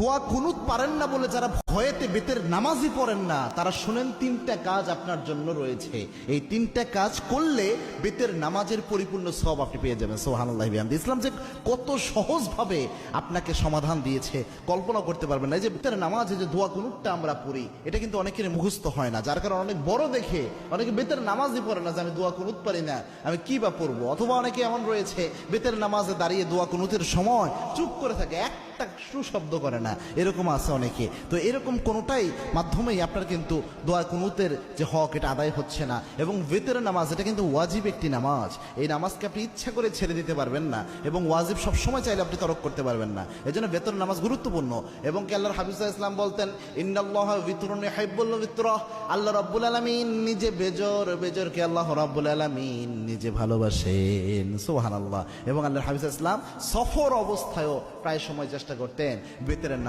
দোয়া কুনুত পারেন না বলে যারা ভয়েতে বেতের নামাজই পড়েন না, তারা শুনেন তিনটা কাজ আপনার জন্য রয়েছে। এই তিনটা কাজ করলে বেতের নামাজের পরিপূর্ণ সওয়াব আপনি পেয়ে যাবেন। সুবহানাল্লাহি ওয়া বিহামদিহি। ইসলাম যে কত সহজভাবে আপনাকে সমাধান দিয়েছে কল্পনা করতে পারবেন না। এই যে বেতের নামাজে যে দোয়া কুনুতটা আমরা পড়ি, এটা কিন্তু অনেকের মুখস্থ হয় না, যার কারণে অনেক বড় দেখে অনেকে বেতের নামাজই পড়ে না যে আমি দোয়া কুনুত পারি না, আমি কি বা পড়বো। অথবা অনেকে এমন রয়েছে বেতের নামাজে দাঁড়িয়ে দোয়া কুনুতের সময় চুপ করে থাকে, একটা শব্দ করে না, এরকম আছে অনেকে। তো এরকম কোনোটাই মাধ্যমেই আপনার কিন্তু দোয়া কুনুতের যে হক এটা আদায় হচ্ছে না। এবং বেতের নামাজ এটা কিন্তু ওয়াজিব একটি নামাজ, এই নামাজকে আপনি ইচ্ছা করে ছেড়ে দিতে পারবেন না, এবং ওয়াজিব সবসময় চাইলে আপনি তরক করতে পারবেন না। এই জন্য বেতের নামাজ গুরুত্বপূর্ণ। এবং কি আল্লাহর হাবিব সাল্লাল্লাহু আলাইহি ওয়াসাল্লাম বলতেন, ইন্নাল্লাহা বিতরুন ইউহিব্বুল বিতরা, আল্লাহ রাব্বুল আলামিন নিজে বেজরকে আল্লাহ রাব্বুল আলামিন নিজে ভালোবাসেন। সুবহানাল্লাহ। এবং আল্লাহর হাবিব সাল্লাল্লাহু আলাইহি ওয়াসাল্লাম সফর অবস্থায়ও প্রায় সময় চেষ্টা করতেন বেতের নামাজ